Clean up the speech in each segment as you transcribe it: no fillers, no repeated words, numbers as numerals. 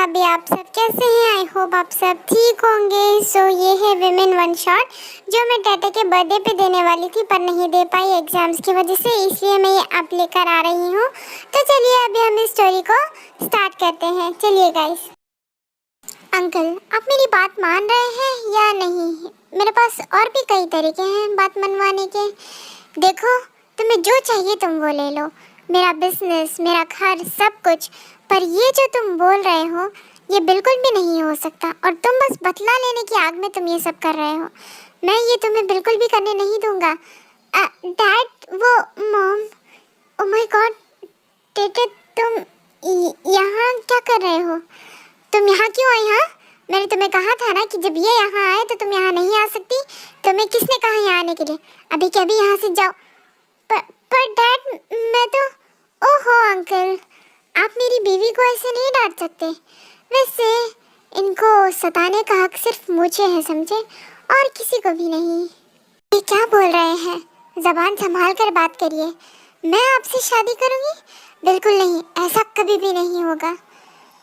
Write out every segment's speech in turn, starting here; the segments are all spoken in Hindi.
अभी आप सब कैसे हैं? आई होप आप सब ठीक होंगे। सो ये है विमेन वन शॉट जो मैं टाटा के बर्थडे पे देने वाली थी पर नहीं दे पाई एग्जाम्स की वजह से, इसलिए मैं ये आप लेकर आ रही हूँ। तो चलिए अभी हम इस स्टोरी को स्टार्ट करते हैं। चलिए गाइस। अंकल, आप मेरी बात मान रहे हैं या नहीं? मेरे पास और भी कई तरीके हैं बात मनवाने के। देखो, तुम्हें जो चाहिए तुम वो ले लो, मेरा बिजनेस, मेरा घर, सब कुछ। पर ये जो तुम बोल रहे हो ये बिल्कुल भी नहीं हो सकता, और तुम बस बदला लेने की आग में तुम ये सब कर रहे हो। मैं ये तुम्हें बिल्कुल भी करने नहीं दूंगा। डैड, वो mom, oh my God, Tete, तुम यहाँ क्या कर रहे हो? तुम यहाँ क्यों आई? हाँ, मैंने तुम्हें कहा था ना कि जब ये यहाँ आए तो तुम यहाँ नहीं आ सकती। तुम्हें किसने कहा यहाँ आने के लिए? अभी के अभी यहाँ से जाओ। पर डैड, मैं तो... ओहो अंकल, आप मेरी बीवी को ऐसे नहीं डांट सकते। वैसे इनको सताने का हक सिर्फ मुझे है, समझे, और किसी को भी नहीं। ये क्या बोल रहे हैं? ज़बान संभाल कर बात करिए। मैं आपसे शादी करूँगी? बिल्कुल नहीं, ऐसा कभी भी नहीं होगा।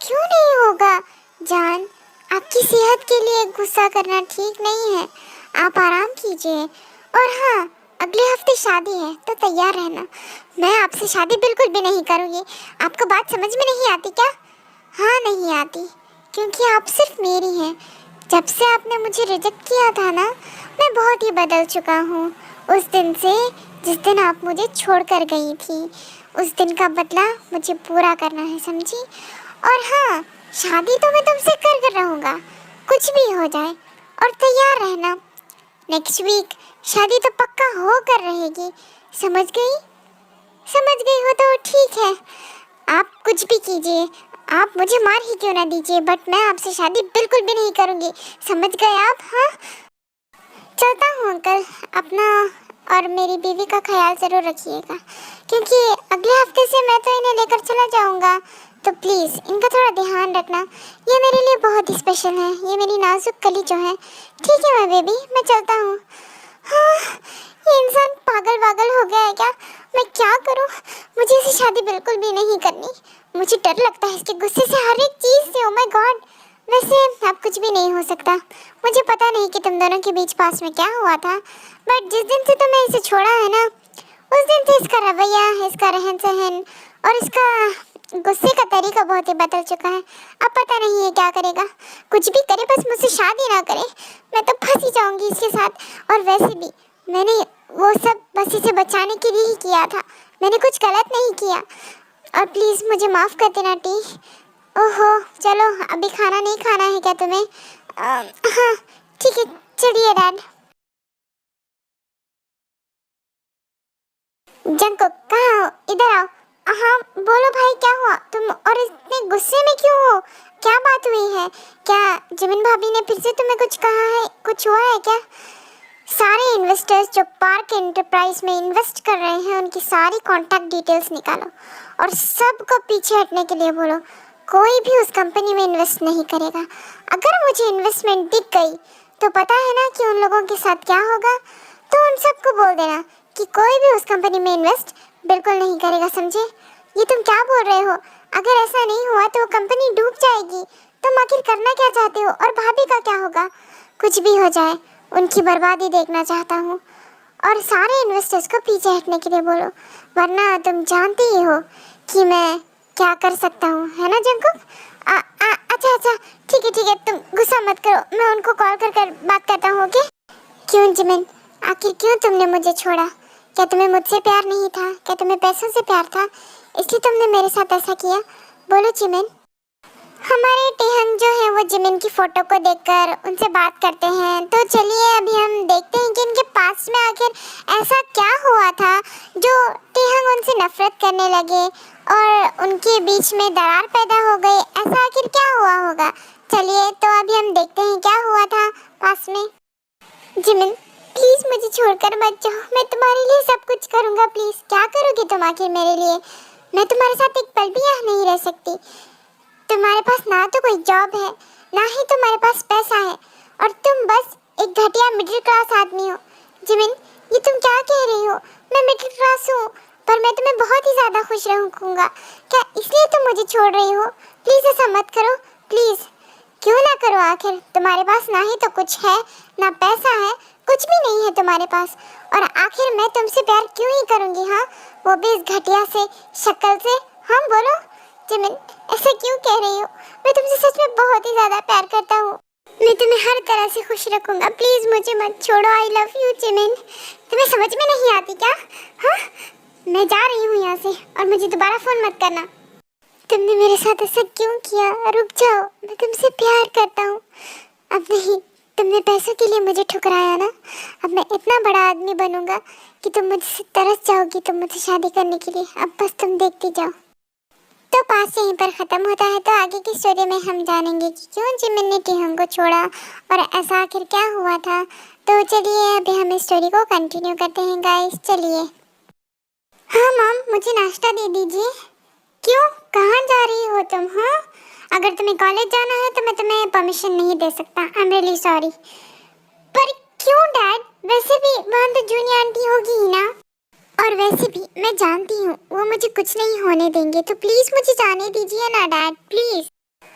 क्यों नहीं होगा जान? आपकी सेहत के लिए गुस्सा करना ठीक नहीं है। आप आराम कीजिए। और हाँ, अगले हफ्ते शादी है तो तैयार रहना। मैं आपसे शादी बिल्कुल भी नहीं करूँगी। आपको बात समझ में नहीं आती क्या? हाँ, नहीं आती, क्योंकि आप सिर्फ मेरी हैं। जब से आपने मुझे रिजेक्ट किया था ना, मैं बहुत ही बदल चुका हूँ। उस दिन से, जिस दिन आप मुझे छोड़ कर गई थी, उस दिन का बदला मुझे पूरा करना है, समझी? और हाँ, शादी तो मैं तुमसे कर रहूँगा, कुछ भी हो जाए। और तैयार रहना, नेक्स्ट वीक शादी तो पक्का हो कर रहेगी। समझ गई? समझ गई हो तो ठीक है। आप कुछ भी कीजिए, आप मुझे मार ही क्यों ना दीजिए, बट मैं आपसे शादी बिल्कुल भी नहीं करूँगी। समझ गए आप? हाँ, चलता हूँ अंकल। अपना और मेरी बीवी का ख्याल ज़रूर रखिएगा, क्योंकि अगले हफ्ते से मैं तो इन्हें लेकर चला जाऊँगा। तो प्लीज़ इनका थोड़ा ध्यान रखना। ये मेरे लिए बहुत ही स्पेशल है, ये मेरी नाजुक कली जो है। ठीक है मैं बेबी, मैं चलता हूँ। हाँ, ये इंसान पागल वागल हो गया है क्या? मैं क्या करूँ? मुझे इससे शादी बिल्कुल भी नहीं करनी। मुझे डर लगता है इसके गुस्से से, हर एक चीज़ से। Oh my God. वैसे अब कुछ भी नहीं हो सकता। मुझे पता नहीं कि तुम दोनों के बीच पास में क्या हुआ था, बट जिस दिन से तुमने इसे छोड़ा है ना, उस दिन से इसका रवैया, इसका रहन सहन और इसका गुस्से का तरीका बहुत ही बदल चुका है। अब पता नहीं है क्या करेगा। कुछ भी करे, बस मुझसे शादी ना करे। मैं तो फंस ही जाऊंगी इसके साथ। और वैसे भी मैंने वो सब बस इसे बचाने के लिए ही किया था। मैंने कुछ गलत नहीं किया। और प्लीज़ मुझे माफ़ कर देना टी। ओहो, चलो, अभी खाना नहीं खाना है क्या तुम्हें? हाँ ठीक है, चलिए डैड। जंको, कहाँ हो? इधर आओ। हाँ बोलो भाई, क्या हुआ? तुम और इतने गुस्से में क्यों हो? क्या बात हुई है? क्या जिमिन भाभी ने फिर से तुम्हें कुछ कहा है? कुछ हुआ है क्या? सारे इन्वेस्टर्स जो पार्क एंटरप्राइज में इन्वेस्ट कर रहे हैं, उनकी सारी कॉन्टैक्ट डिटेल्स निकालो और सबको पीछे हटने के लिए बोलो। कोई भी उस कंपनी में इन्वेस्ट नहीं करेगा। अगर मुझे इन्वेस्टमेंट दिख गई तो पता है ना कि उन लोगों के साथ क्या होगा। तो उन सबको बोल देना कि कोई भी उस कंपनी में इन्वेस्ट बिल्कुल नहीं करेगा, समझे? ये तुम क्या बोल रहे हो? अगर ऐसा नहीं हुआ तो वो कंपनी डूब जाएगी। तुम आखिर करना क्या चाहते हो? और भाभी का क्या होगा? कुछ भी हो जाए, उनकी बर्बादी देखना चाहता हूँ। और सारे इन्वेस्टर्स को पीछे हटने के लिए बोलो, वरना तुम जानते ही हो कि मैं क्या कर सकता हूँ, है ना जंकुक? अच्छा, ठीक है, तुम गुस्सा मत करो। मैं उनको कॉल कर बात करता हूँ, ओके? क्यों जिमिन, आखिर क्यों तुमने मुझे छोड़ा? क्या तुम्हें मुझसे प्यार नहीं था? क्या तुम्हें पैसों से प्यार था, इसलिए तुमने मेरे साथ ऐसा किया? बोलो जिमिन। हमारे टेहंग जो है वो जिमिन की फ़ोटो को देखकर उनसे बात करते हैं। तो चलिए अभी हम देखते हैं कि इनके पास में आखिर ऐसा क्या हुआ था जो टेहंग उनसे नफरत करने लगे और उनके बीच में दरार पैदा हो गई। ऐसा आखिर क्या हुआ होगा? चलिए तो अभी हम देखते हैं क्या हुआ था पास में। जिमिन, प्लीज़ मुझे छोड़कर मत जाओ। मैं तुम्हारे लिए सब कुछ करूँगा। प्लीज़, क्या करोगे तुम आखिर मेरे लिए? मैं तुम्हारे साथ एक पल भी यहाँ नहीं रह सकती। तुम्हारे पास ना तो कोई जॉब है, ना ही तुम्हारे पास पैसा है, और तुम बस एक घटिया मिडिल क्लास आदमी हो। जिमिन, ये तुम क्या कह रही हो? मैं मिडिल क्लास हूँ, पर मैं तुम्हें बहुत ही ज़्यादा खुश रखूँगा। क्या इसलिए तुम मुझे छोड़ रही हो? प्लीज़ ऐसा मत करो। प्लीज क्यों ना करो, आखिर तुम्हारे पास ना ही तो कुछ है, ना पैसा है, कुछ भी नहीं है तुम्हारे पास, और आखिर मैं तुमसे प्यार क्यों ही करूंगी, हाँ, वो भी इस घटिया से शक्ल से। हाँ बोलो जिमिन, ऐसे क्यों कह रही हो? मैं तुमसे सच में बहुत ही ज्यादा प्यार करता हूँ, मैं तुम्हें हर तरह से खुश रखूंगा, प्लीज मुझे मत छोड़ो, आई लव यू जिमिन। तुम्हें समझ में नहीं आती क्या? हाँ, मैं जा रही हूँ यहाँ से और मुझे दोबारा फोन मत करना। तुमने मेरे साथ ऐसा क्यों किया? रुक जाओ, मैं तुमसे प्यार करता हूँ। अब नहीं, तुमने पैसों के लिए मुझे ठुकराया ना, अब मैं इतना बड़ा आदमी बनूंगा कि तुम मुझसे तरस जाओगी, तुम मुझसे शादी करने के लिए। अब बस तुम देखती जाओ। तो पास यहीं पर ख़त्म होता है। तो आगे की स्टोरी में हम जानेंगे कि क्यों जिमिन ने टिहंग को छोड़ा और ऐसा आखिर क्या हुआ था। तो चलिए अभी हम इस स्टोरी को कंटिन्यू करते हैं गाइस, चलिए। हाँ मॉम, मुझे नाश्ता दे दीजिए। क्यों, कहाँ जा रही हो तुम? हाँ, अगर तुम्हें कॉलेज जाना है तो मैं तुम्हें परमिशन नहीं दे सकता, आई एम रियली सॉरी। पर क्यों डैड? वैसे भी वहाँ तो जूनियर आंटी होगी ही ना, और वैसे भी मैं जानती हूँ वो मुझे कुछ नहीं होने देंगे, तो प्लीज मुझे जाने दीजिए ना डैड, प्लीज।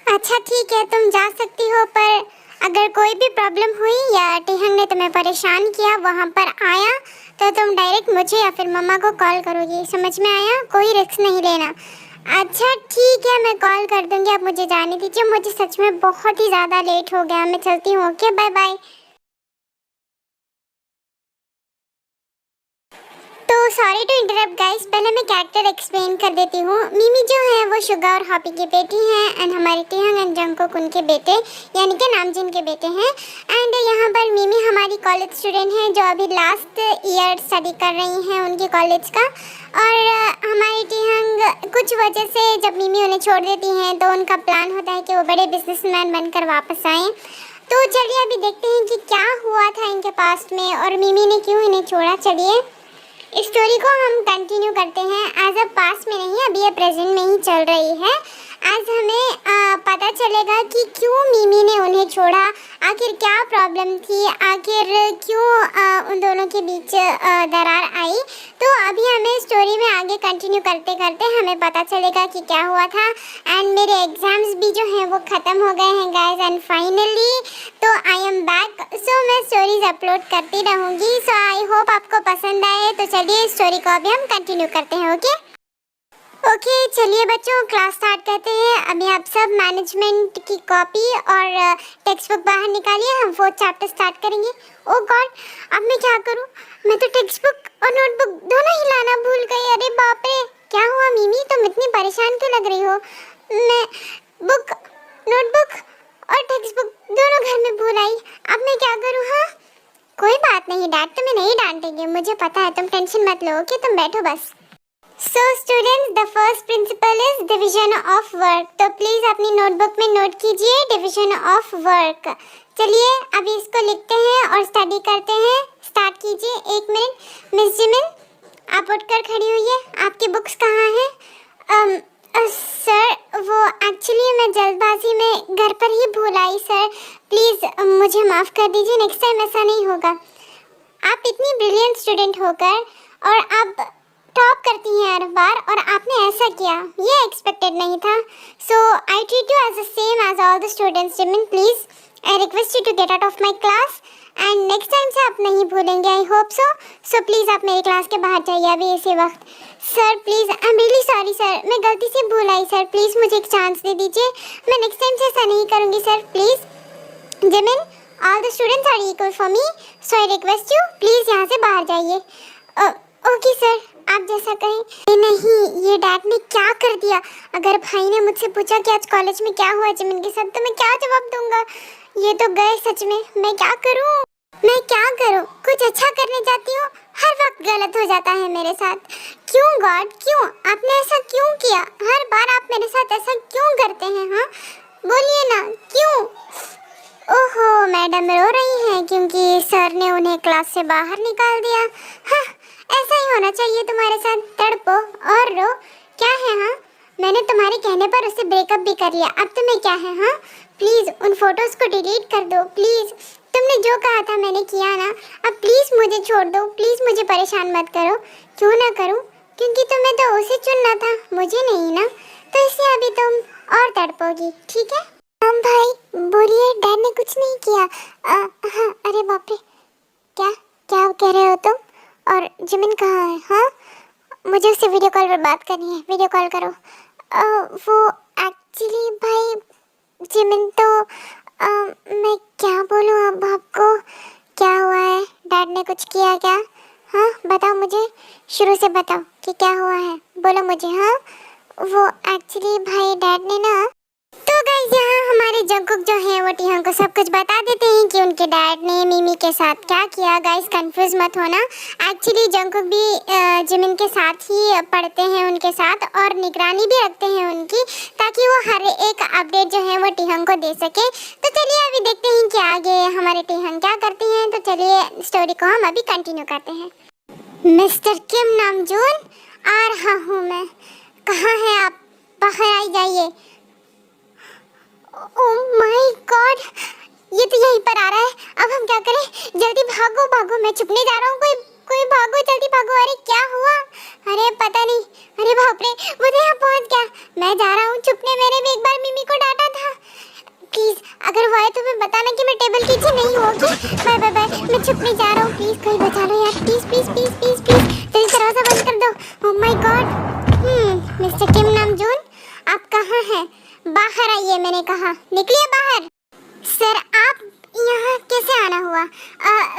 अच्छा ठीक है, तुम जा सकती हो, पर अगर कोई भी प्रॉब्लम हुई या टिहंग ने तुम्हें परेशान किया, वहाँ पर आया, तो तुम डायरेक्ट मुझे या फिर मम्मा को कॉल करोगी, समझ में आया? कोई रिस्क नहीं लेना। अच्छा ठीक है, मैं कॉल कर दूंगी, आप मुझे जाने दीजिए, मुझे सच में बहुत ही ज़्यादा लेट हो गया, मैं चलती हूँ। Okay, bye bye. तो सॉरी टू इंटरप्ट गाइस, पहले मैं कैरेक्टर एक्सप्लेन कर देती हूँ। मिमी जो है वो शुगा और हॉपी की बेटी हैं, एंड हमारे टिहंग एंड जंगकोक उनके बेटे यानी कि नामजिन के बेटे हैं। एंड यहाँ पर मिमी हमारी कॉलेज स्टूडेंट हैं जो अभी लास्ट ईयर स्टडी कर रही हैं उनके कॉलेज का। और हमारी टिहंग कुछ वजह से जब मिमी उन्हें छोड़ देती हैं तो उनका प्लान होता है कि वो बड़े बिजनेसमैन बनकर वापस आएँ। तो चलिए अभी देखते हैं कि क्या हुआ था इनके पास्ट में और मिमी ने क्यों इन्हें छोड़ा। चलिए इस स्टोरी को हम कंटिन्यू करते हैं। एज अ पास्ट में नहीं, अभी ये प्रेजेंट में ही चल रही है। आज हमें पता चलेगा कि क्यों मिमी ने उन्हें छोड़ा, आखिर क्या प्रॉब्लम थी, आखिर क्यों उन दोनों के बीच दरार आई। तो अभी हमें स्टोरी में आगे कंटिन्यू करते करते हमें पता चलेगा कि क्या हुआ था। एंड मेरे एग्जाम्स भी जो हैं वो ख़त्म हो गए हैं गाइस, एंड फाइनली तो आई एम बैक। सो मैं स्टोरीज अपलोड करती रहूँगी। सो आई होप आपको पसंद आए। तो चलिए स्टोरी को अभी हम कंटिन्यू करते हैं। ओके चलिए बच्चों, क्लास स्टार्ट करते हैं। अभी आप सब मैनेजमेंट की कॉपी और टेक्स्ट बुक बाहर निकालिए, हम 4th चैप्टर स्टार्ट करेंगे। ओ गॉड, अब मैं क्या करूं? मैं तो टेक्स्ट बुक और नोटबुक दोनों ही लाना भूल गई। अरे बाप रे, क्या हुआ मिमी, तुम इतनी परेशान क्यों लग रही हो? मैं बुक, नोटबुक और टेक्स्ट बुक दोनों घर में भूल आई, अब मैं क्या करूँ? हाँ कोई बात नहीं, डैड तुम्हें नहीं डांटेंगे, मुझे पता है, तुम टेंशन मत लो। ओके तुम बैठो बस। So students, the first principle is division of work. तो प्लीज अपनी नोटबुक में नोट कीजिए डिविजन ऑफ वर्क। चलिए अभी इसको लिखते हैं और स्टडी करते हैं। स्टार्ट कीजिए। 1 मिनट। मिस जिमिन आप उठकर खड़ी हुई है, आपकी बुक्स कहाँ हैं? सर वो एक्चुअली मैं जल्दबाजी में घर पर ही भूल आई सर, प्लीज़ मुझे माफ़ कर दीजिए, नेक्स्ट टाइम ऐसा नहीं होगा। आप इतनी ब्रिलियंट स्टूडेंट होकर और आप टॉप करती हैं हर बार, और आपने ऐसा किया, ये एक्सपेक्टेड नहीं था। So I treat you as the same as all the students. Jimin please I request you to get out of my class, and next time से आप नहीं भूलेंगे, I hope so. So please आप मेरी क्लास के बाहर जाइए अभी इसी वक्त। Sir please, I am really sorry sir, मैं गलती से भूल आई सर, प्लीज़ मुझे एक चांस दे दीजिए, मैं नेक्स्ट टाइम से ऐसा नहीं करूँगी sir, please. Jimin all the students are equal for me, so I request you please यहाँ से बाहर जाइए। ओके सर, आप जैसा कहें। नहीं, ये डैड ने क्या कर दिया? अगर भाई ने मुझसे पूछा कि आज कॉलेज में क्या हुआ जिमिन के साथ, तो मैं क्या जवाब दूंगा? ये तो गए सच में, मैं क्या करूं? मैं क्या करूं? कुछ अच्छा करने जाती हूँ, हर वक्त गलत हो जाता है मेरे साथ। क्यों गॉड, क्यों? आपने ऐसा क्यों किया? हर बार आप मेरे साथ ऐसा क्यों करते हैं? हाँ बोलिए ना, क्यों? ओहो, मैडम रो रही हैं क्योंकि सर ने उन्हें क्लास से बाहर निकाल दिया। हाँ ऐसा ही होना चाहिए तुम्हारे साथ, तड़पो और रो। क्या है? हाँ मैंने तुम्हारे कहने पर उससे ब्रेकअप भी कर लिया, अब तुम्हें क्या है? हाँ प्लीज़ उन फोटोज़ को डिलीट कर दो, प्लीज़। तुमने जो कहा था मैंने किया ना, अब प्लीज़ मुझे छोड़ दो, प्लीज़ मुझे परेशान मत करो। क्यों ना करूँ? क्योंकि तुम्हें तो उसे चुनना था, मुझे नहीं ना, तो इसलिए अभी तुम और तड़पोगी, ठीक है? हाँ भाई बोलिए, डैड ने कुछ नहीं किया। हाँ, अरे बाप रे, क्या क्या कह रहे हो तुम? और जिमिन कहाँ है? हाँ, मुझे उससे वीडियो कॉल पर बात करनी है, वीडियो कॉल करो। वो एक्चुअली भाई जिमिन तो मैं क्या बोलूँ अब आपको, क्या हुआ है? डैड ने कुछ किया क्या? हाँ बताओ मुझे, शुरू से बताओ कि क्या हुआ है, बोलो मुझे। हाँ वो एक्चुअली भाई डैड ने ना, तो गाइस यहाँ हमारे जंकुक जो है वो टिहान को सब कुछ बता देते हैं कि उनके डैड ने मिमी के साथ क्या किया। गाइस कंफ्यूज मत होना, एक्चुअली जंकुक भी जिमिन के साथ ही पढ़ते हैं उनके साथ, और निगरानी भी रखते हैं उनकी, ताकि वो हर एक अपडेट जो है वो टिहान को दे सके। तो चलिए अभी देखते हैं कि आगे हमारे टिहान क्या करती हैं। तो चलिए स्टोरी को हम अभी कंटिन्यू करते हैं। मिस्टर किम नामजून, आ रहा हूँ मैं। कहाँ हैं आप? बाहर आई जाइए। ओह माय गॉड, ये तो यहीं पर आ रहा है। अब हम क्या करें? जल्दी भागो भागो, मैं छुपने जा रहा हूँ। कोई कोई भागो, जल्दी भागो। अरे क्या हुआ? अरे पता नहीं। अरे बाप रे, वो तो यहाँ पहुँच गया। मैं जा रहा हूँ छुपने, मैंने भी एक बार मिमी को डांटा था। प्लीज अगर वो आए तो मैं बताना कि मैं टेबल के नीचे नहीं हूँ। ओके बाय बाय बाय, मैं छुपने जा रहा हूँ। प्लीज कोई बचा लो यार, please please please please please, जल्दी दरवाजा बंद कर दो। Oh my God. Mister Kim Namjoon, आप कहाँ हैं? बाहर आइए, मैंने कहा, निकलिए बाहर। सर आप यहाँ कैसे आना हुआ?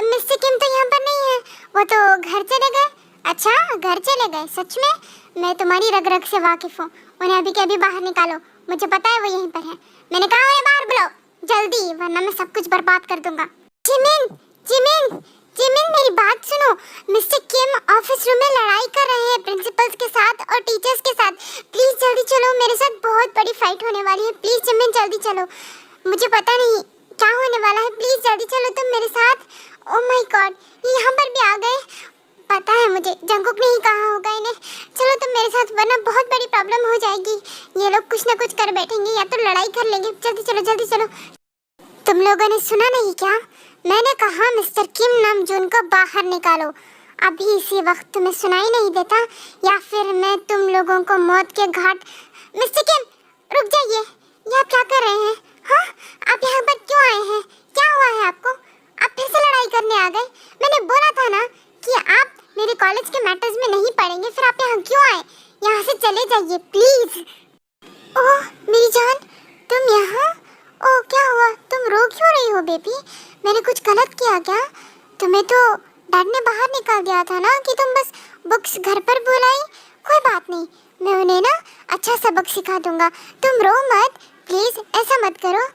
मिस्टर किम तो यहाँ पर नहीं है, वो तो घर चले गए। अच्छा घर चले गए? सच में? मैं तुम्हारी रग रग से वाकिफ हूँ। उन्हें अभी के अभी बाहर निकालो, मुझे पता है वो यहीं पर है। मैंने कहा उन्हें बाहर बुलाओ जल्दी, वरना मैं सब कुछ बर्बाद कर दूंगा। जिमिन जिमिन जिमिन, मेरी बात सुनो। मिस्टर किम ऑफिस रूम में लड़ाई कर रहे हैं प्रिंसिपल्स के साथ और टीचर्स के साथ। प्लीज जल्दी चलो, मेरे साथ बहुत बड़ी फाइट होने वाली है। प्लीज जिमिन जल्दी चलो, मुझे पता नहीं क्या होने वाला है। प्लीज जल्दी चलो तुम मेरे साथ। ओह माय गॉड, ये यहाँ पर भी आ गए। पता है मुझे, जंकुक ने ही कहा होगा इन्हें। चलो तुम मेरे साथ, वरना बहुत बड़ी प्रॉब्लम हो जाएगी। ये लोग कुछ ना कुछ कर बैठेंगे या तो लड़ाई कर लेंगे। जल्दी चलो जल्दी चलो। तुम लोगों ने सुना नहीं क्या? मैंने कहा मिस्टर किम नामजून को बाहर निकालो। अभी इसी वक्त तुम्हें सुनाई नहीं देता, या फिर मैं तुम लोगों को मौत के घाट। मिस्टर किम रुक जाइए, ये आप क्या कर रहे हैं? हाँ आप यहाँ पर क्यों आए हैं? क्या हुआ है आपको? आप फिर से लड़ाई करने आ गए? मैंने बोला था ना कि आप मेरे कॉलेज के मैटर्स में नहीं पढ़ेंगे, फिर आप यहाँ क्यों आए? यहाँ से चले जाइए प्लीज। ओह मेरी जान, तुम यहाँ? ओह क्या हुआ, तुम रो क्यों रही हो बेबी? मैंने कुछ गलत किया क्या? तुम्हें तो डैड ने बाहर निकाल दिया था ना कि तुम बस बुक्स घर पर भूल आई। कोई बात नहीं, मैं उन्हें ना अच्छा सबक सिखा दूंगा। तुम रो मत प्लीज, ऐसा मत करो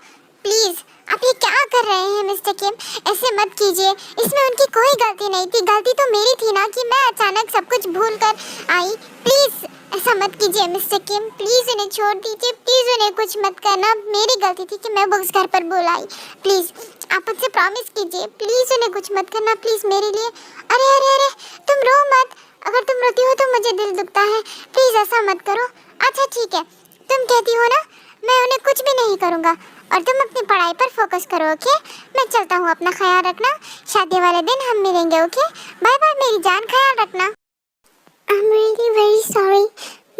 प्लीज। आप ये क्या कर रहे हैं मिस्टर किम? ऐसे मत कीजिए, इसमें उनकी कोई गलती नहीं थी। गलती तो मेरी थी ना कि मैं अचानक सब कुछ भूल कर आई। प्लीज ऐसा मत कीजिए मिस्टर किम, प्लीज उन्हें छोड़ दीजिए, प्लीज उन्हें कुछ मत करना। मेरी गलती थी कि मैं बुक्स घर पर भूल आई। प्लीज आप मुझसे प्रॉमिस कीजिए, प्लीज उन्हें कुछ मत करना प्लीज मेरे लिए। अरे अरे अरे तुम रो मत, अगर तुम रोती हो तो मुझे दिल दुखता है। प्लीज ऐसा मत करो। अच्छा ठीक है, तुम कहती हो ना, मैं उन्हें कुछ भी नहीं करूँगा और तुम अपनी पढ़ाई पर फोकस करो। ओके मैं चलता हूँ, अपना ख्याल रखना। शादी वाले दिन हम मिलेंगे। ओके बाय बाय मेरी जान, ख्याल रखना। I am really very sorry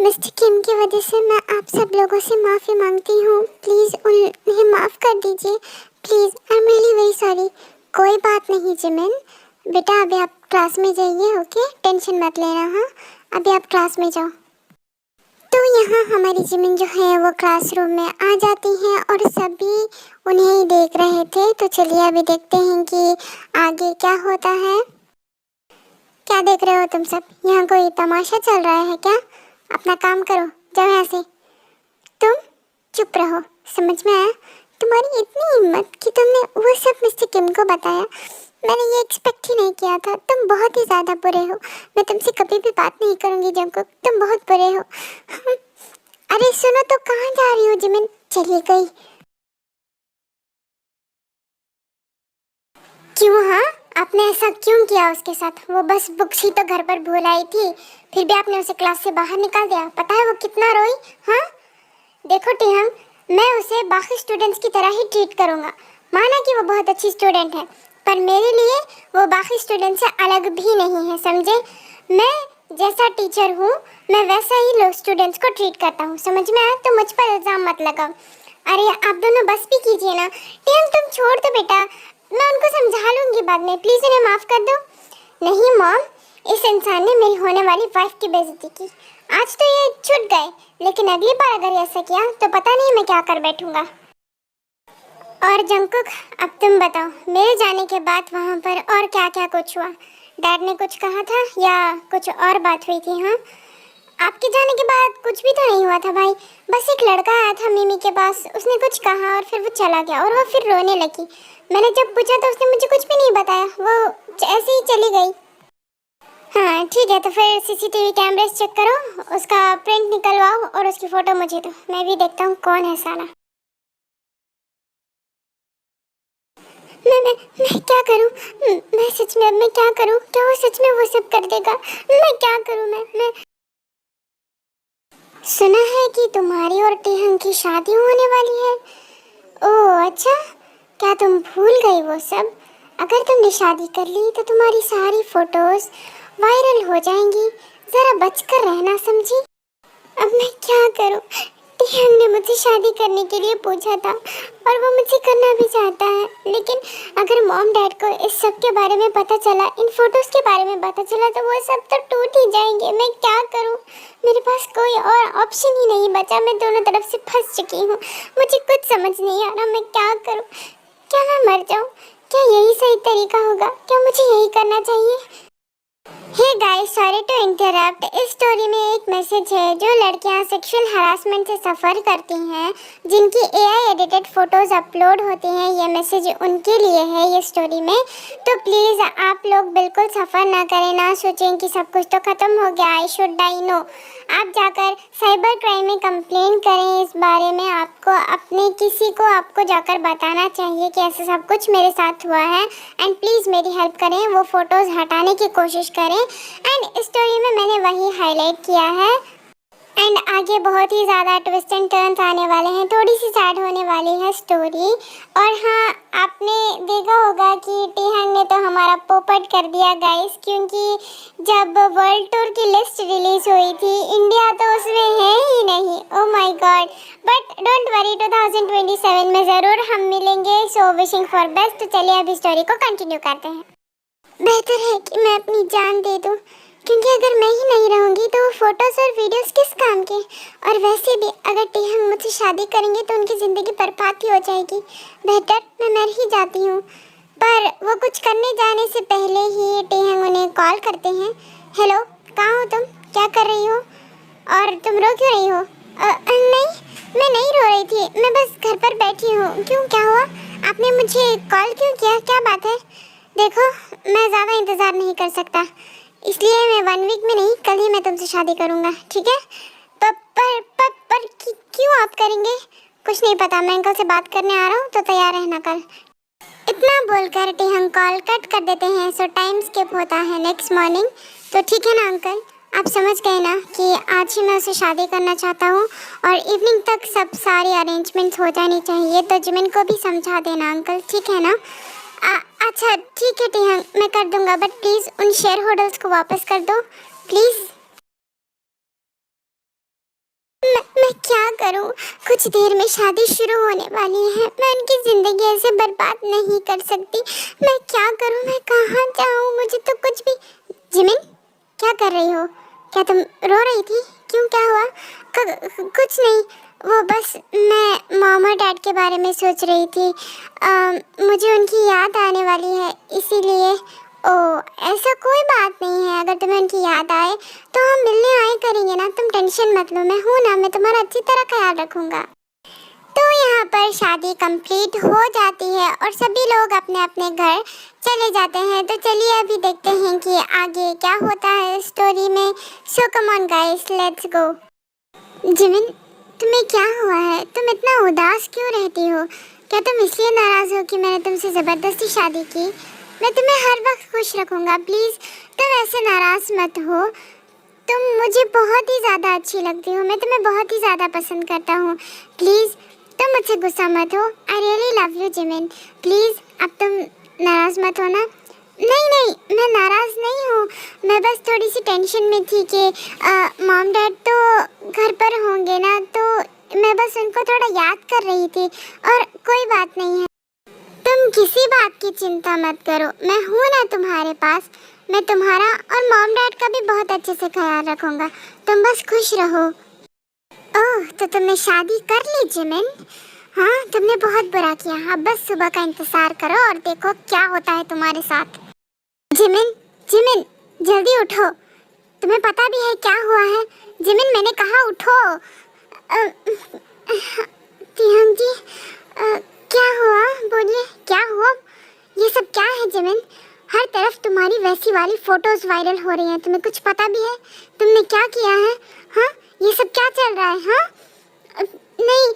mister Kim की वजह से मैं आप सब लोगों से माफ़ी मांगती हूँ। प्लीज़ उन्हें माफ़ कर दीजिए please. I am really very sorry. कोई बात नहीं जिमिन, बेटा अभी आप क्लास में जाइए। ओके टेंशन मत लेना। हाँ अभी आप क्लास में जाओ। तो यहाँ हमारी जिमिन जो है वो क्लासरूम में आ जाती हैं और सभी उन्हें ही देख रहे थे। तो चलिए अभी देखते हैं कि आगे क्या होता है। क्या देख रहे हो तुम सब? यहाँ कोई तमाशा चल रहा है क्या? अपना काम करो, जाओ यहाँ से। तुम चुप रहो, समझ में आया? तुम्हारी इतनी हिम्मत कि तुमने वो सब मिस्टर किम को बताया। मैंने ये एक्सपेक्ट ही नहीं किया था। तुम बहुत ही ज़्यादा बुरे हो। मैं तुमसे कभी भी बात नहीं करूँगी जंकुक, तुम बहुत बुरे हो। अरे सुनो तो, कहाँ जा रही हो जिमिन? चली गई। क्यों? हाँ आपने ऐसा क्यों किया उसके साथ? वो बस बुक्स ही तो घर पर भूल आई थी, फिर भी आपने उसे क्लास से बाहर निकाल दिया। पता है वो कितना रोई? हाँ देखो टिहम, मैं उसे बाकी स्टूडेंट्स की तरह ही ट्रीट करूँगा। माना कि वो बहुत अच्छी स्टूडेंट है, पर मेरे लिए वो बाकी स्टूडेंट से अलग भी नहीं है, समझे? मैं जैसा टीचर हूँ मैं वैसा ही लोग स्टूडेंट्स को ट्रीट करता हूँ, समझ में आया? तो मुझ पर इल्ज़ाम मत लगाओ। अरे आप दोनों बस भी कीजिए ना। टेहंग तुम छोड़ दो बेटा, मैं उनको समझा लूंगी बाद में, प्लीज उन्हें माफ कर दो। नहीं मॉम, इस इंसान ने मेरी होने वाली वाइफ की बेइज्जती की। आज तो ये छूट गए, लेकिन अगली बार अगर ऐसा किया तो पता नहीं मैं क्या कर बैठूंगा। और जंकुक, अब तुम बताओ, मेरे जाने के बाद वहाँ पर और क्या क्या कुछ हुआ? डैड ने कुछ कहा था या कुछ और बात हुई थी? हाँ, आपके जाने के बाद कुछ भी तो नहीं हुआ था भाई। बस एक लड़का आया था मिमी के पास, उसने कुछ कहा और फिर वो चला गया और वो फिर रोने लगी। मैंने जब पूछा तो उसने मुझे कुछ भी नहीं बताया, वो ऐसे ही चली गई। हाँ ठीक है, तो फिर सीसीटीवी कैमरेस चेक करो, उसका प्रिंट निकलवाओ और उसकी फ़ोटो मुझे दो, मैं भी देखता हूँ कौन है साला। मैं क्या करूं? मैं सच में अब मैं क्या करूं? क्या वो सच में वो सब कर देगा? मैं क्या करूं? मैं सुना है कि तुम्हारी और टेहंग की शादी होने वाली है। ओह अच्छा, क्या तुम भूल गई वो सब? अगर तुमने शादी कर ली तो तुम्हारी सारी फोटोज वायरल हो जाएंगी, जरा बचकर रहना, समझी? अब मैं क्या करूं? टियांग ने मुझसे शादी करने के लिए पूछा था और वो मुझसे करना भी चाहता है, लेकिन अगर मॉम डैड को इस सब के बारे में पता चला, इन फोटोज के बारे में पता चला, तो वो सब तो टूट ही जाएंगे। मैं क्या करूं? मेरे पास कोई और ऑप्शन ही नहीं बचा, मैं दोनों तरफ से फंस चुकी हूँ। मुझे कुछ समझ नहीं आ रहा, मैं क्या करूँ? क्या मैं मर जाऊँ? क्या यही सही तरीका होगा? क्या मुझे यही करना चाहिए? Hey guys, sorry to interrupt. इस स्टोरी में एक मैसेज है, जो लड़कियां सेक्सुअल हरासमेंट से सफ़र करती हैं, जिनकी एआई एडिटेड फोटोज अपलोड होती हैं, ये मैसेज उनके लिए है ये स्टोरी में। तो प्लीज़ आप लोग बिल्कुल सफ़र ना करें, ना सोचें कि सब कुछ तो ख़त्म हो गया, आई शुड डाई। नो, आप जाकर साइबर क्राइम में कंप्लेन करें इस बारे में। आपको अपने किसी को आपको जाकर बताना चाहिए कि ऐसा सब कुछ मेरे साथ हुआ है, एंड प्लीज़ मेरी हेल्प करें, वो फ़ोटोज़ हटाने की कोशिश करें। एंड स्टोरी में मैंने वही हाईलाइट किया है। एंड आगे बहुत ही ज़्यादा ट्विस्ट एंड टर्न्स आने वाले हैं, थोड़ी सी सैड होने वाली है स्टोरी। और हाँ, आपने देखा होगा कि टेहंग ने तो हमारा पोपट कर दिया गाइस, क्योंकि जब वर्ल्ड टूर की लिस्ट रिलीज हुई थी, इंडिया तो उसमें है ही नहीं। Oh my God, but don't worry, 2027 में ज़रूर हम मिलेंगे। So wishing for best. तो चलिए अभी स्टोरी को कंटिन्यू करते हैं। बेहतर है कि मैं अपनी जान दे दूं, क्योंकि अगर मैं ही नहीं रहूंगी तो वो फोटोज और वीडियोस किस काम के? और वैसे भी अगर टेहंग मुझसे शादी करेंगे तो उनकी ज़िंदगी बर्बाद ही हो जाएगी। बेहतर मैं मर ही जाती हूँ। पर वो कुछ करने जाने से पहले ही टेहंग उन्हें कॉल करते हैं। हेलो, कहाँ हो तुम? क्या कर रही हो? और तुम रो क्यों रही हो? नहीं, मैं नहीं रो रही थी, मैं बस घर पर बैठी हूँ। क्यों, क्या हुआ? आपने मुझे कॉल क्यों किया? क्या बात है? देखो, मैं ज़्यादा इंतज़ार नहीं कर सकता, इसलिए मैं 1 वीक में नहीं, कल ही मैं तुमसे शादी करूँगा, ठीक है? पर क्यों आप करेंगे? कुछ नहीं पता, मैं अंकल से बात करने आ रहा हूँ, तो तैयार रहना कल। इतना बोलकर टेहंग कॉल कट कर देते हैं। सो टाइम स्किप होता है नेक्स्ट मॉर्निंग। तो ठीक है ना अंकल, आप समझ गए ना कि आज ही मैं उसे शादी करना चाहता हूँ और इवनिंग तक सब सारी अरेंजमेंट्स हो जानी चाहिए। तो जिमिन को भी समझा देना अंकल, ठीक है ना? अच्छा ठीक है टेहंग, मैं कर दूंगा, बट प्लीज़ उन शेयर होल्डर्स को वापस कर दो प्लीज़। मैं क्या करूं? कुछ देर में शादी शुरू होने वाली है, मैं उनकी ज़िंदगी ऐसे बर्बाद नहीं कर सकती। मैं क्या करूं? मैं कहाँ जाऊं? मुझे तो कुछ भी। जिमिन, क्या कर रही हो? क्या तुम रो रही थी? क्यों, क्या हुआ? कुछ नहीं, वो बस मैं मॉम और डैड के बारे में सोच रही थी। मुझे उनकी याद आने वाली है, इसीलिए। ओह, ऐसा कोई बात नहीं है, अगर तुम्हें उनकी याद आए तो हम मिलने आए करेंगे ना, तुम टेंशन मत लो, मैं हूँ ना, मैं तुम्हारा अच्छी तरह ख्याल रखूँगा। तो यहाँ पर शादी कंप्लीट हो जाती है और सभी लोग अपने अपने घर चले जाते हैं। तो चलिए अभी देखते हैं कि आगे क्या होता है स्टोरी में। So come on guys, let's go. Jimin, तुम्हें क्या हुआ है? तुम इतना उदास क्यों रहती हो? क्या तुम इसलिए नाराज़ हो कि मैंने तुमसे ज़बरदस्ती शादी की? मैं तुम्हें हर वक्त खुश रखूँगा, प्लीज़ तुम ऐसे नाराज़ मत हो। तुम मुझे बहुत ही ज़्यादा अच्छी लगती हो, मैं तुम्हें बहुत ही ज़्यादा पसंद करता हूँ। प्लीज़ तुम मुझसे गुस्सा मत हो। I really love you Jimin, please अब तुम नाराज़ मत हो ना। नहीं, मैं नाराज़ नहीं हूँ, मैं बस थोड़ी सी टेंशन में थी कि मॉम डैड तो घर पर होंगे ना, तो मैं बस उनको थोड़ा याद कर रही थी और कोई बात नहीं है। तुम किसी बात की चिंता मत करो, मैं हूँ ना तुम्हारे पास। मैं तुम्हारा और मॉम डैड का भी बहुत अच्छे से ख्याल रखूंगा, तुम बस खुश रहो। ओह, तो तुमने शादी कर ली जिमिन? हाँ, तुमने बहुत बुरा किया। अब बस सुबह का इंतजार करो और देखो क्या होता है तुम्हारे साथ। जिमिन, जिमिन, जल्दी उठो। तुम्हें पता भी है क्या हुआ है? जिमिन, मैंने कहा उठो। तिहंग जी, क्या हुआ? बोलिए, क्या हुआ? ये सब क्या है जिमिन? हर तरफ तुम्हारी वैसी वाली फोटोज वायरल हो रही हैं। तुम्हें कुछ पता भी है तुमने क्या किया है? हाँ, ये सब क्या चल रहा है? हाँ, नहीं,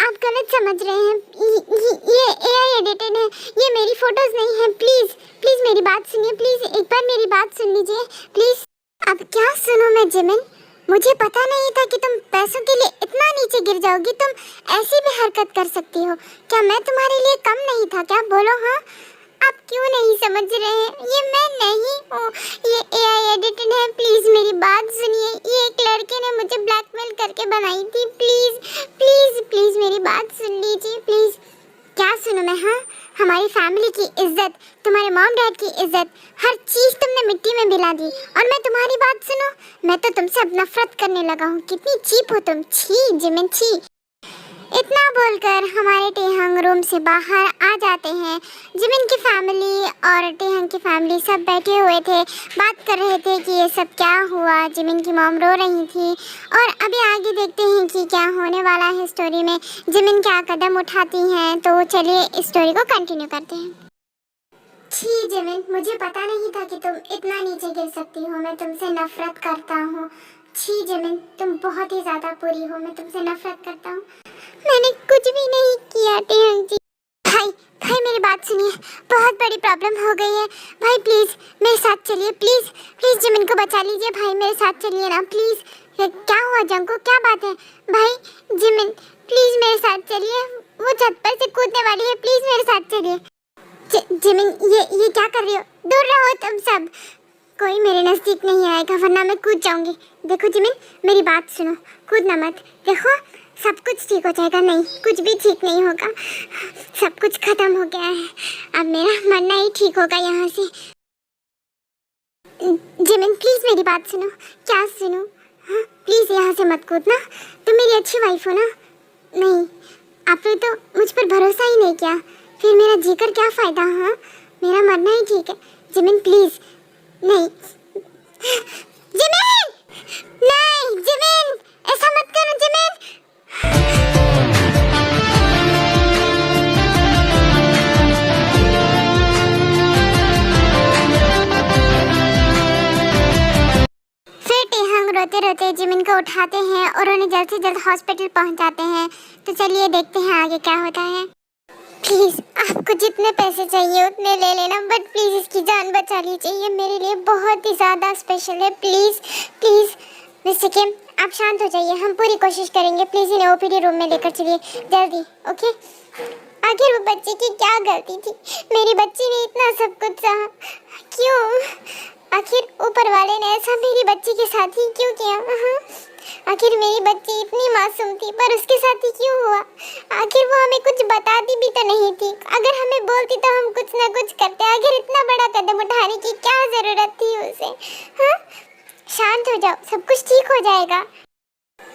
आप गलत समझ रहे हैं। ये AI एडिटेड है, ये मेरी फोटोज नहीं है। प्लीज प्लीज मेरी बात सुनिए, प्लीज एक बार मेरी बात सुन लीजिए प्लीज। अब क्या सुनूं मैं जिमिन? मुझे पता नहीं था कि तुम पैसों के लिए इतना नीचे गिर जाओगी। तुम ऐसी भी हरकत कर सकती हो। क्या मैं तुम्हारे लिए कम नहीं था क्या? बोलो। हाँ, आप क्यों नहीं समझ रहे हैं? ये मैं नहीं हूँ, ये AI एडिटेड है। प्लीज मेरी बात सुनिए। ये एक लड़के ने मुझे ब्लैकमेल करके बनाई थी। प्लीज प्लीज प्लीज मेरी बात सुन लीजिए प्लीज। क्या सुनूं मैं? हाँ, हमारी फैमिली की इज्जत, तुम्हारे मॉम डैड की इज्जत, हर चीज तुमने मिट्टी में मिला दी और मैं तुम्हारी बात सुनूं? मैं तो तुमसे अब नफरत करने लगा हूँ। कितनी चीप हो तुम। छी जिमिन, छी। इतना बोलकर हमारे टेहंग रूम से बाहर आ जाते हैं। जिमिन की फैमिली और टेहंग की फैमिली सब बैठे हुए थे, बात कर रहे थे कि ये सब क्या हुआ। जिमिन की मॉम रो रही थी और अभी आगे देखते हैं कि क्या होने वाला है स्टोरी में, जिमिन क्या कदम उठाती हैं। तो चलिए इस स्टोरी को कंटिन्यू करते हैं। छी जिमिन, मुझे पता नहीं था कि तुम इतना नीचे गिर सकती हो। मैं तुमसे नफरत करता हूँ। छी जिमिन, तुम बहुत ही ज्यादा बुरी हो। मैं तुमसे नफरत करता हूँ। मैंने कुछ भी नहीं किया टेहंग जी। भाई भाई मेरी बात सुनिए, बहुत बड़ी प्रॉब्लम हो गई है। भाई प्लीज मेरे साथ चलिए, प्लीज प्लीज जिमिन को बचा लीजिए। भाई मेरे साथ चलिए ना प्लीज। क्या हुआ जंको, क्या बात है? भाई जिमिन प्लीज मेरे साथ चलिए, वो छत पर से कूदने वाली है। प्लीज मेरे साथ चलिए। जिमिन, ये क्या कर रही हो? दूर रहो तुम सब। कोई मेरे नजदीक नहीं आएगा वरना मैं कूद जाऊंगी। देखो जिमिन, मेरी बात सुनो, कूदना मत। देखो सब कुछ ठीक हो जाएगा। नहीं, कुछ भी ठीक नहीं होगा। सब कुछ खत्म हो गया है। अब मेरा मरना ही ठीक होगा यहाँ से। जिमिन प्लीज मेरी बात सुनो। क्या सुनो? हाँ, प्लीज यहाँ से मत कूदना। तुम मेरी अच्छी वाइफ हो ना? नहीं, आपने तो मुझ पर भरोसा ही नहीं किया, फिर मेरा जीकर क्या फायदा? हाँ, मेरा मरना ही ठीक है। Jimin please. नहीं जिमिन, नहीं जिमिन, ऐसा मत करो जिमिन। फिर टेहंग रोते रोते जिमिन को उठाते हैं और उन्हें जल्द से जल्द हॉस्पिटल पहुंचाते हैं। तो चलिए देखते हैं आगे क्या होता है। प्लीज आपको जितने पैसे चाहिए उतने ले लेना, बट प्लीज इसकी जान बचा लीजिए। ये मेरे लिए बहुत ही ज्यादा स्पेशल है। प्लीज प्लीज मिस्टर किम, आप शांत हो जाइए, हम पूरी कोशिश करेंगे। प्लीज इन्हें OPD रूम में लेकर चलिए जल्दी। ओके? आखिर वो बच्चे की क्या गलती थी? मेरी बच्ची ने इतना सब कुछ सहा, क्यों? आखिर ऊपर वाले ने ऐसा मेरी बच्ची के साथ ही क्यों किया? आखिर मेरी बच्ची इतनी मासूम थी पर उसके साथ ही क्यों हुआ? आखिर वो हमें कुछ बताती भी तो नहीं थी। अगर हमें बोलती तो हम कुछ ना कुछ करते। आखिर इतना बड़ा कदम उठाने की क्या जरूरत थी उसे? हाँ, शांत हो जाओ, सब कुछ ठीक हो जाएगा।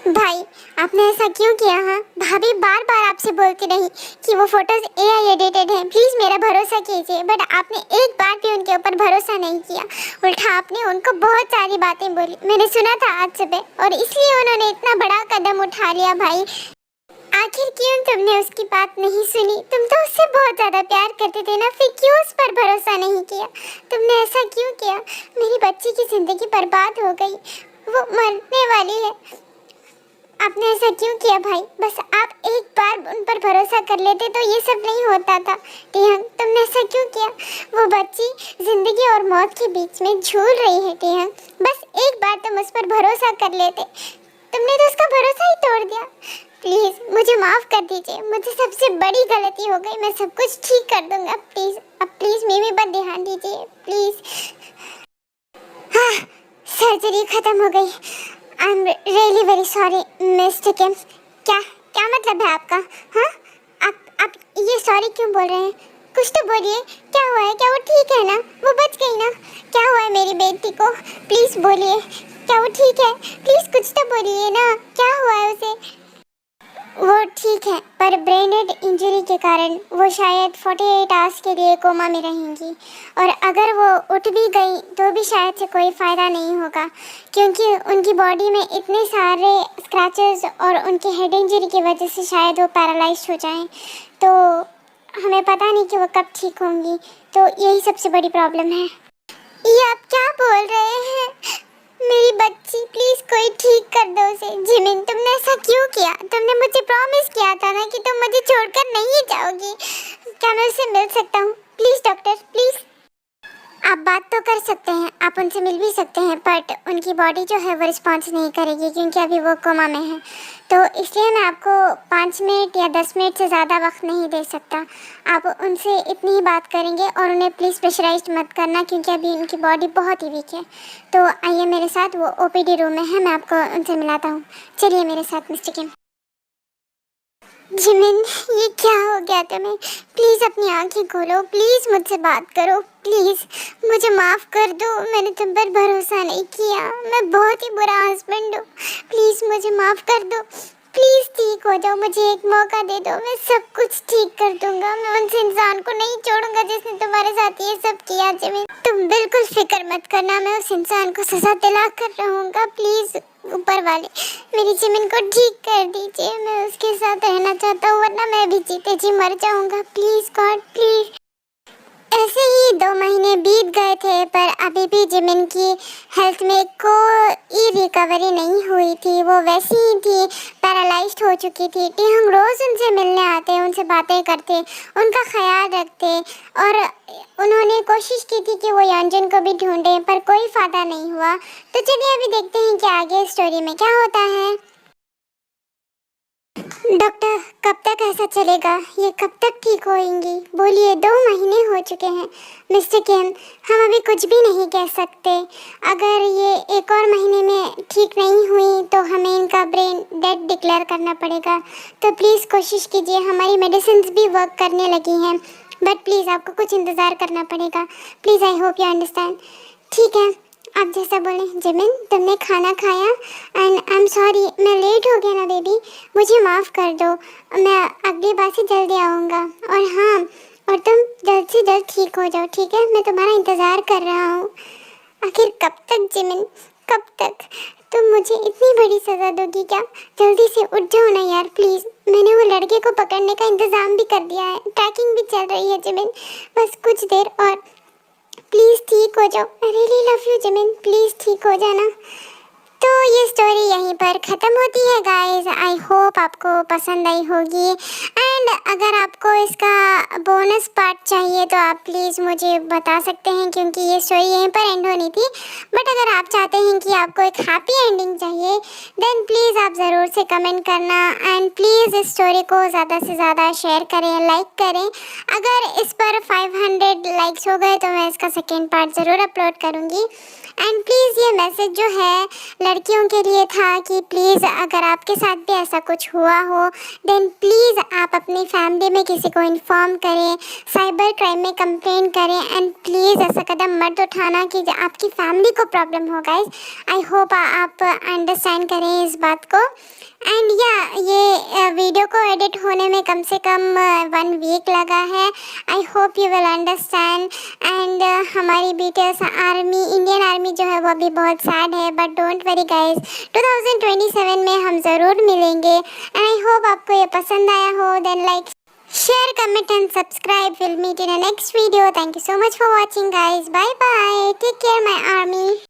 भाई आपने ऐसा क्यों किया? हाँ, भाभी बार बार आपसे बोलती रही कि वो फोटोज AI एडिटेड हैं, प्लीज मेरा भरोसा कीजिए, बट आपने एक बार भी उनके ऊपर भरोसा नहीं किया। उल्टा आपने उनको बहुत सारी बातें बोली, मैंने सुना था आज सुबह, और इसलिए उन्होंने इतना बड़ा कदम उठा लिया। भाई आखिर क्यों तुमने उसकी बात नहीं सुनी? तुम तो उससे बहुत ज्यादा प्यार करते थे ना, फिर क्यों उस पर भरोसा नहीं किया? तुमने ऐसा क्यों किया? मेरी बच्ची की जिंदगी बर्बाद हो गई, वो मरने वाली है। आपने ऐसा क्यों किया भाई? बस आप एक बार उन पर भरोसा कर लेते तो ये सब नहीं होता था। टेहंग, तुमने ऐसा क्यों किया? वो बच्ची जिंदगी और मौत के बीच में झूल रही है टेहंग, बस एक बार तुम उस पर भरोसा कर लेते। तुमने तो उसका भरोसा ही तोड़ दिया। प्लीज मुझे माफ कर दीजिए, मुझे सबसे बड़ी गलती हो गई। मैं सब कुछ ठीक कर दूंगा। प्लीज अब प्लीज मेरी पर ध्यान दीजिए प्लीज। हाँ, सर्जरी खत्म हो गई। I am really very sorry mister Kim. क्या क्या मतलब है आपका? हाँ, आप ये सॉरी क्यों बोल रहे हैं? कुछ तो बोलिए, क्या हुआ है? क्या वो ठीक है ना? वो बच गई ना? क्या हुआ है मेरी बेटी को? प्लीज बोलिए, क्या वो ठीक है? प्लीज कुछ तो बोलिए ना, क्या हुआ है उसे? वो ठीक है, पर ब्रेन हेड इंजरी के कारण वो शायद 48 आवर्स के लिए कोमा में रहेंगी, और अगर वो उठ भी गई तो भी शायद से कोई फ़ायदा नहीं होगा, क्योंकि उनकी बॉडी में इतने सारे स्क्रैचेस और उनके हेड इंजरी की वजह से शायद वो पैरालाइज हो जाएं। तो हमें पता नहीं कि वो कब ठीक होंगी, तो यही सबसे बड़ी प्रॉब्लम है। ये आप क्या बोल रहे हैं? मेरी बच्ची, प्लीज कोई ठीक कर दो उसे। जिमिन, तुमने ऐसा क्यों किया? तुमने मुझे प्रॉमिस किया था ना कि तुम मुझे छोड़कर नहीं जाओगी। क्या मैं उससे मिल सकता हूँ? Please doctor, please. आप बात तो कर सकते हैं, आप उनसे मिल भी सकते हैं, बट उनकी बॉडी जो है वो रिस्पॉन्स नहीं करेगी, क्योंकि अभी वो कोमा में है। तो इसलिए मैं आपको 5 मिनट या 10 मिनट से ज़्यादा वक्त नहीं दे सकता। आप उनसे इतनी ही बात करेंगे, और उन्हें प्लीज़ प्रेशराइज मत करना, क्योंकि अभी उनकी बॉडी बहुत ही वीक है। तो आइए मेरे साथ, वो ओपीडी रूम में है, मैं आपको उनसे मिलाता हूँ। चलिए मेरे साथ मिस्टर किम। जिमिन, ये क्या हो गया तुम्हें? प्लीज़ अपनी आंखें खोलो, प्लीज़ मुझसे बात करो, प्लीज़ मुझे माफ़ कर दो, मैंने तुम पर भरोसा नहीं किया, मैं बहुत ही बुरा हस्बैंड हूँ, प्लीज़ मुझे माफ़ कर दो, प्लीज़ ठीक हो जाओ, मुझे एक मौका दे दो, मैं सब कुछ ठीक कर दूंगा, मैं उस इंसान को नहीं छोड़ूंगा जिसने तुम्हारे साथ ये सब किया। जिमिन, तुम बिल्कुल फिक्र मत करना, मैं उस इंसान को सजा दिला कर रहूँगा, प्लीज़ ऊपर वाले मेरी जिमिन को ठीक कर दीजिए, मैं उसके साथ रहना चाहता हूँ, वरना मैं भी जीते जी मर जाऊंगा, प्लीज गॉड प्लीज। ऐसे ही 2 महीने बीत गए थे, पर अभी भी जिमिन की हेल्थ में कोई रिकवरी नहीं हुई थी। वो वैसी ही थी, पैरालाइज्ड हो चुकी थी। हम रोज़ उनसे मिलने आते, उनसे बातें करते, उनका ख्याल रखते, और उन्होंने कोशिश की थी कि वो यंजन को भी ढूंढें, पर कोई फ़ायदा नहीं हुआ। तो चलिए अभी देखते हैं कि आगे स्टोरी में क्या होता है। डॉक्टर, कब तक ऐसा चलेगा? ये कब तक ठीक होएंगी? बोलिए, 2 महीने हो चुके हैं मिस्टर केम, हम अभी कुछ भी नहीं कह सकते। अगर ये 1 और महीने में ठीक नहीं हुई तो हमें इनका ब्रेन डेड डिक्लेयर करना पड़ेगा। तो प्लीज़ कोशिश कीजिए, हमारी मेडिसिन भी वर्क करने लगी हैं, बट प्लीज़ आपको कुछ इंतज़ार करना पड़ेगा। Please, I hope you understand. ठीक है, आप जैसा बोले। जिमिन, तुमने खाना खाया? एंड आई एम सॉरी, मैं लेट हो गया ना बेबी, मुझे माफ़ कर दो, मैं अगली बार से जल्दी आऊँगा। और हाँ, और तुम जल्द से जल्द ठीक हो जाओ, ठीक है? मैं तुम्हारा इंतज़ार कर रहा हूँ। आखिर कब तक जिमिन, कब तक? तुम मुझे इतनी बड़ी सज़ा दोगी क्या? जल्दी से उठ जाओ ना यार, प्लीज़। मैंने वो लड़के को पकड़ने का इंतज़ाम भी कर दिया है, ट्रैकिंग भी चल रही है जिमिन, बस कुछ देर और, प्लीज़ ठीक हो जाओ। I really love you Jimin, please ठीक हो जाना। तो ये स्टोरी यहीं पर ख़त्म होती है गाइस। आई होप आपको पसंद आई होगी, एंड अगर आपको इसका बोनस पार्ट चाहिए तो आप प्लीज़ मुझे बता सकते हैं, क्योंकि ये स्टोरी यहीं पर एंड होनी थी। बट अगर आप चाहते हैं कि आपको एक हैप्पी एंडिंग चाहिए, देन प्लीज़ आप ज़रूर से कमेंट करना, एंड प्लीज़ इस स्टोरी को ज़्यादा से ज़्यादा शेयर करें, लाइक करें। अगर इस पर 500 लाइक्स हो गए तो मैं इसका सेकेंड पार्ट ज़रूर अपलोड करूँगी। एंड प्लीज़ ये मैसेज जो है लड़कियों के लिए था कि प्लीज़ अगर आपके साथ भी ऐसा कुछ हुआ हो, देन प्लीज़ आप अपनी फैमिली में किसी को इन्फॉर्म करें, साइबर क्राइम में कंप्लेन करें, एंड प्लीज़ ऐसा कदम मत उठाना कि आपकी फैमिली को प्रॉब्लम हो। गाइस, आई होप आप अंडरस्टैंड करें इस बात को। एंड या ये वीडियो को एडिट होने में कम से कम 1 वीक लगा है। I hope you will understand. And हमारी बीटीएस आर्मी, इंडियन आर्मी जो है वो अभी बहुत सैड है, बट डोंट वरी गाइस, 2027 में हम ज़रूर मिलेंगे। एंड आई होप आपको ये पसंद आया हो। Then like, share, comment and subscribe. We'll meet in the next video. Thank you so much for watching guys. Bye bye. Take care my army.